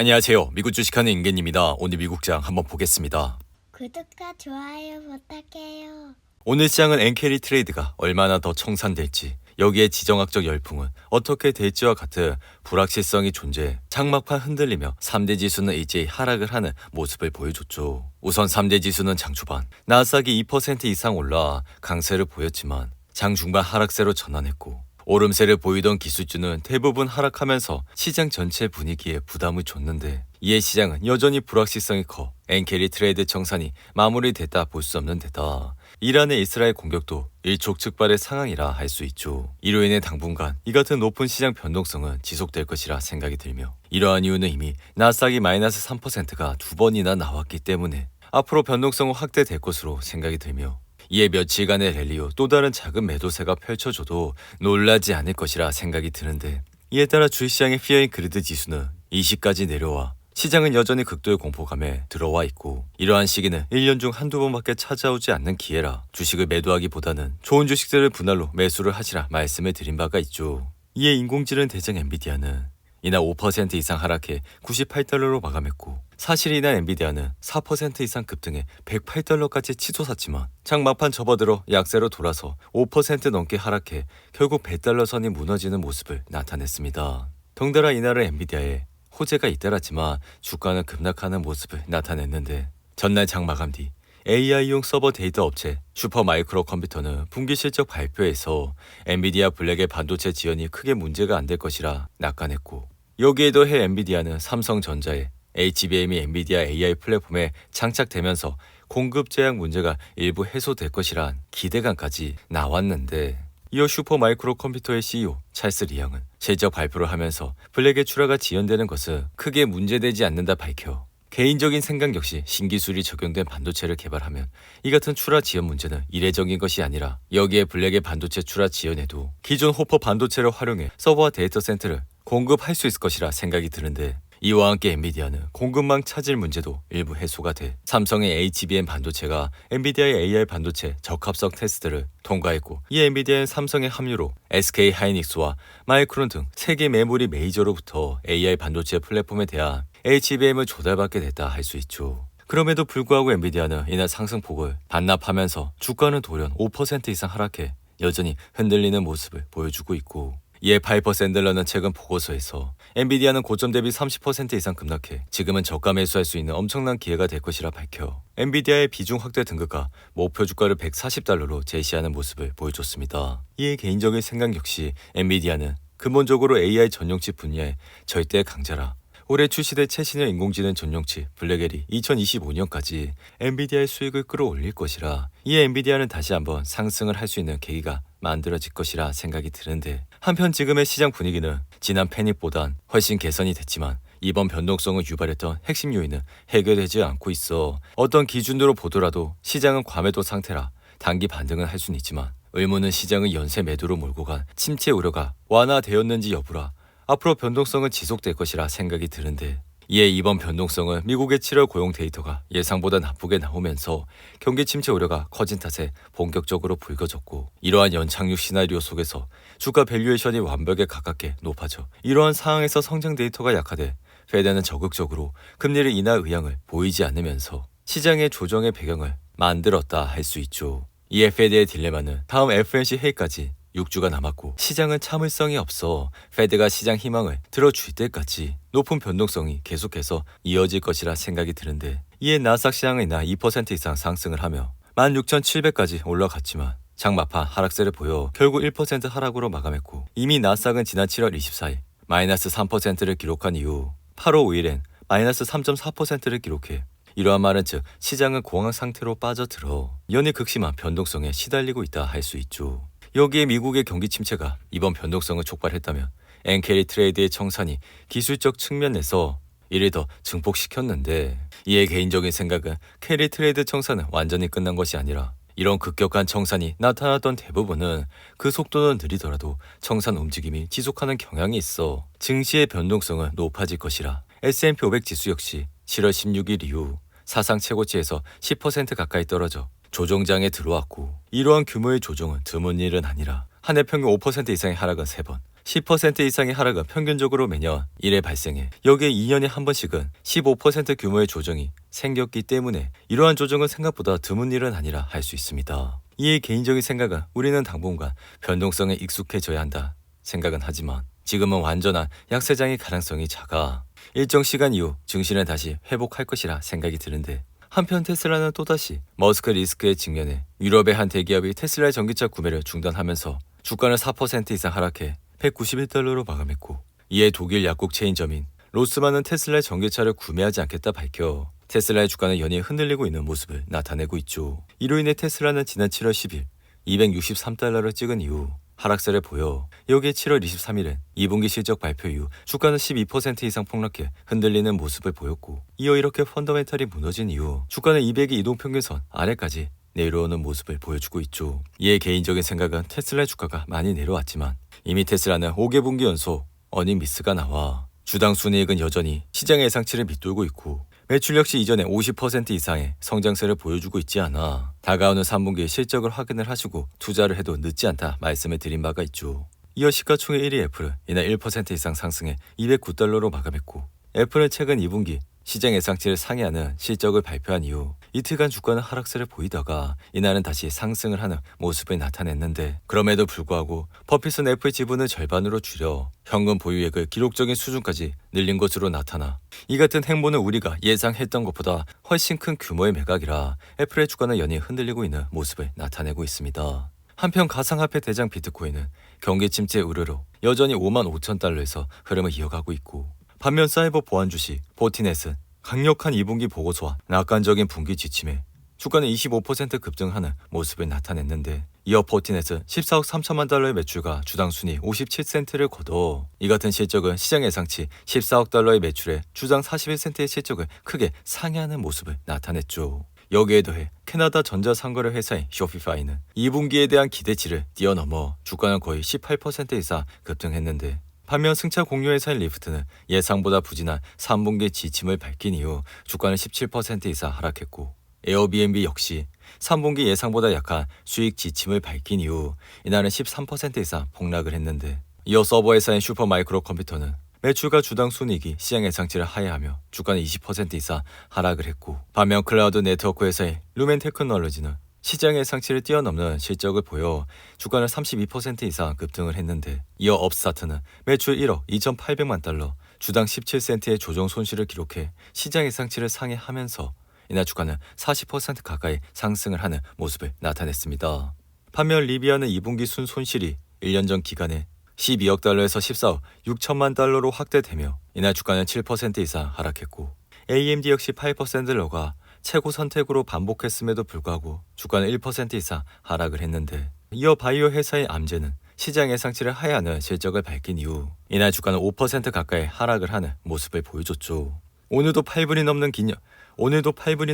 안녕하세요. 미국 주식하는 임계님입니다. 오늘 미국장 한번 보겠습니다. 구독과 좋아요 부탁해요. 오늘 시장은 엔캐리 트레이드가 얼마나 더 청산될지, 여기에 지정학적 열풍은 어떻게 될지와 같은 불확실성이 존재해 장막판 흔들리며 3대 지수는 일제히 하락을 하는 모습을 보여줬죠. 우선 3대 지수는 장 초반 나스닥이 2% 이상 올라 강세를 보였지만 장 중반 하락세로 전환했고, 오름세를 보이던 기술주는 대부분 하락하면서 시장 전체 분위기에 부담을 줬는데, 이에 시장은 여전히 불확실성이 커 엔캐리 트레이드 청산이 마무리됐다 볼 수 없는 데다 이란의 이스라엘 공격도 일촉즉발의 상황이라 할 수 있죠. 이로 인해 당분간 이 같은 높은 시장 변동성은 지속될 것이라 생각이 들며, 이러한 이유는 이미 나스닥이 마이너스 3%가 두 번이나 나왔기 때문에 앞으로 변동성은 확대될 것으로 생각이 들며, 이에 며칠간의 랠리 후 또 다른 작은 매도세가 펼쳐져도 놀라지 않을 것이라 생각이 드는데, 이에 따라 주식시장의 피어인 그리드 지수는 20까지 내려와 시장은 여전히 극도의 공포감에 들어와 있고, 이러한 시기는 1년 중 한두 번밖에 찾아오지 않는 기회라 주식을 매도하기보다는 좋은 주식들을 분할로 매수를 하시라 말씀을 드린 바가 있죠. 이에 인공지능 대장 엔비디아는 이날 5% 이상 하락해 98달러로 마감했고, 사실 이날 엔비디아는 4% 이상 급등해 108달러까지 치솟았지만 장 막판 접어들어 약세로 돌아서 5% 넘게 하락해 결국 100달러 선이 무너지는 모습을 나타냈습니다. 덩달아 이날은 엔비디아에 호재가 잇따랐지만 주가는 급락하는 모습을 나타냈는데, 전날 장 마감 뒤 AI용 서버 데이터 업체 슈퍼마이크로 컴퓨터는 분기 실적 발표에서 엔비디아 블랙의 반도체 지원이 크게 문제가 안 될 것이라 낙관했고, 여기에 더해 엔비디아는 삼성전자의 HBM이 엔비디아 AI 플랫폼에 장착되면서 공급 제약 문제가 일부 해소될 것이란 기대감까지 나왔는데, 이어 슈퍼마이크로 컴퓨터의 CEO 찰스 리앙은 실적 발표를 하면서 블랙의 출하가 지연되는 것은 크게 문제되지 않는다 밝혀, 개인적인 생각 역시 신기술이 적용된 반도체를 개발하면 이 같은 출하 지연 문제는 이례적인 것이 아니라, 여기에 블랙의 반도체 출하 지연에도 기존 호퍼 반도체를 활용해 서버와 데이터 센터를 공급할 수 있을 것이라 생각이 드는데, 이와 함께 엔비디아는 공급망 차질 문제도 일부 해소가 돼 삼성의 HBM 반도체가 엔비디아의 AI 반도체 적합성 테스트를 통과했고, 이 엔비디아는 삼성의 합류로 SK 하이닉스와 마이크론 등 세계 메모리 메이저로부터 AI 반도체 플랫폼에 대한 HBM을 조달받게 됐다 할 수 있죠. 그럼에도 불구하고 엔비디아는 이날 상승폭을 반납하면서 주가는 돌연 5% 이상 하락해 여전히 흔들리는 모습을 보여주고 있고, 이에 파이퍼 샌들러는 최근 보고서에서 엔비디아는 고점 대비 30% 이상 급락해 지금은 저가 매수할 수 있는 엄청난 기회가 될 것이라 밝혀 엔비디아의 비중 확대 등급과 목표 주가를 140달러로 제시하는 모습을 보여줬습니다. 이에 개인적인 생각 역시 엔비디아는 근본적으로 AI 전용칩 분야의 절대 강자라 올해 출시될 최신의 인공지능 전용칩 블랙엘이 2025년까지 엔비디아의 수익을 끌어올릴 것이라, 이에 엔비디아는 다시 한번 상승을 할 수 있는 계기가 만들어질 것이라 생각이 드는데, 한편 지금의 시장 분위기는 지난 패닉보단 훨씬 개선이 됐지만 이번 변동성을 유발했던 핵심 요인은 해결되지 않고 있어 어떤 기준으로 보더라도 시장은 과매도 상태라 단기 반등은 할 수는 있지만, 의문은 시장의 연쇄 매도로 몰고 간 침체 우려가 완화되었는지 여부라 앞으로 변동성은 지속될 것이라 생각이 드는데, 이에 이번 변동성은 미국의 7월 고용 데이터가 예상보다 나쁘게 나오면서 경기 침체 우려가 커진 탓에 본격적으로 불거졌고, 이러한 연착륙 시나리오 속에서 주가 밸류에이션이 완벽에 가깝게 높아져 이러한 상황에서 성장 데이터가 약화돼 페드는 적극적으로 금리를 인할 의향을 보이지 않으면서 시장의 조정의 배경을 만들었다 할 수 있죠. 이에 페드의 딜레마는 다음 FOMC 회의까지 6주가 남았고, 시장은 참을성이 없어 페드가 시장 희망을 들어줄 때까지 높은 변동성이 계속해서 이어질 것이라 생각이 드는데, 이에 나스닥 시장은 이날 2% 이상 상승을 하며 16,700까지 올라갔지만 장 막판 하락세를 보여 결국 1% 하락으로 마감했고, 이미 나스닥은 지난 7월 24일 마이너스 3%를 기록한 이후 8월 5일엔 마이너스 3.4%를 기록해, 이러한 말은 즉 시장은 공황 상태로 빠져들어 연일 극심한 변동성에 시달리고 있다 할 수 있죠. 여기에 미국의 경기 침체가 이번 변동성을 촉발했다면 엔캐리 트레이드의 청산이 기술적 측면에서 이를 더 증폭시켰는데, 이에 개인적인 생각은 캐리 트레이드 청산은 완전히 끝난 것이 아니라 이런 급격한 청산이 나타났던 대부분은 그 속도는 느리더라도 청산 움직임이 지속하는 경향이 있어 증시의 변동성은 높아질 것이라, S&P 500 지수 역시 7월 16일 이후 사상 최고치에서 10% 가까이 떨어져 조정장에 들어왔고, 이러한 규모의 조정은 드문 일은 아니라 한 해 평균 5% 이상의 하락은 3번, 10% 이상의 하락은 평균적으로 매년 1회 발생해 여기에 2년에 한 번씩은 15% 규모의 조정이 생겼기 때문에 이러한 조정은 생각보다 드문 일은 아니라 할 수 있습니다. 이에 개인적인 생각은 우리는 당분간 변동성에 익숙해져야 한다 생각은 하지만 지금은 완전한 약세장의 가능성이 작아 일정 시간 이후 증시는 다시 회복할 것이라 생각이 드는데 한편 테슬라는 또다시 머스크 리스크에 직면해 유럽의 한 대기업이 테슬라의 전기차 구매를 중단하면서 주가는 4% 이상 하락해 191달러로 마감했고 이에 독일 약국 체인점인 로스만은 테슬라의 전기차를 구매하지 않겠다 밝혀 테슬라의 주가는 연이어 흔들리고 있는 모습을 나타내고 있죠. 이로 인해 테슬라는 지난 7월 10일 263달러를 찍은 이후 하락세를 보여 여기에 7월 23일엔 2분기 실적 발표 이후 주가는 12% 이상 폭락해 흔들리는 모습을 보였고 이어 이렇게 펀더멘탈이 무너진 이후 주가는 200의 이동평균선 아래까지 내려오는 모습을 보여주고 있죠. 이에 개인적인 생각은 테슬라의 주가가 많이 내려왔지만 이미 테슬라는 5개 분기 연속 어닝 미스가 나와 주당 순이익은 여전히 시장의 예상치를 밑돌고 있고 매출 역시 이전에 50% 이상의 성장세를 보여주고 있지 않아 다가오는 3분기의 실적을 확인을 하시고 투자를 해도 늦지 않다 말씀을 드린 바가 있죠. 이어 시가총액 1위 애플은 이날 1% 이상 상승해 209달러로 마감했고 애플은 최근 2분기 시장 예상치를 상회하는 실적을 발표한 이후 이틀간 주가는 하락세를 보이다가 이날은 다시 상승을 하는 모습을 나타냈는데 그럼에도 불구하고 버핏은 애플 지분을 절반으로 줄여 현금 보유액을 기록적인 수준까지 늘린 것으로 나타나 이 같은 행보는 우리가 예상했던 것보다 훨씬 큰 규모의 매각이라 애플의 주가는 연이어 흔들리고 있는 모습을 나타내고 있습니다. 한편 가상화폐 대장 비트코인은 경기 침체 우려로 여전히 55,000달러에서 흐름을 이어가고 있고 반면 사이버 보안 주식 포티넷은 강력한 2분기 보고서와 낙관적인 분기 지침에 주가는 25% 급등하는 모습을 나타냈는데 이어 포티넷은 14억 3천만 달러의 매출과 주당 순이 57센트를 거둬 이 같은 실적은 시장 예상치 14억 달러의 매출에 주당 41센트의 실적을 크게 상회하는 모습을 나타냈죠. 여기에 더해 캐나다 전자상거래 회사인 쇼피파이는 2분기에 대한 기대치를 뛰어넘어 주가는 거의 18% 이상 급등했는데 반면 승차 공유 회사인 리프트는 예상보다 부진한 3분기 지침을 밝힌 이후 주가는 17% 이상 하락했고 에어비앤비 역시 3분기 예상보다 약한 수익 지침을 밝힌 이후 이날은 13% 이상 폭락을 했는데 이어 서버 회사인 슈퍼마이크로 컴퓨터는 매출과 주당 순이익이 시장 예상치를 하회하며 주가는 20% 이상 하락을 했고 반면 클라우드 네트워크 회사인 루멘 테크놀로지는 시장 예상치를 뛰어넘는 실적을 보여 주가는 32% 이상 급등을 했는데 이어 업스타트는 매출 1억 2,800만 달러, 주당 17센트의 조정 손실을 기록해 시장 예상치를 상회하면서 이날 주가는 40% 가까이 상승을 하는 모습을 나타냈습니다. 반면 리비아는 2분기 순 손실이 1년 전 기간에 12억 달러에서 14억 6천만 달러로 확대되며 이날 주가는 7% 이상 하락했고 AMD 역시 8%를 녹아 최고 선택으로 반복했음에도 불구하고 주가는 1% 이상 하락을 했는데 이어 바이오 회사의 암제는 시장 예상치를 하회하는 실적을 밝힌 이후 이날 주가는 5% 가까이 하락을 하는 모습을 보여줬죠. 오늘도 8분이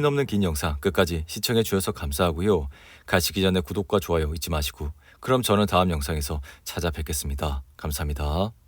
넘는 긴 영상 끝까지 시청해 주셔서 감사하고요. 가시기 전에 구독과 좋아요 잊지 마시고 그럼 저는 다음 영상에서 찾아뵙겠습니다. 감사합니다.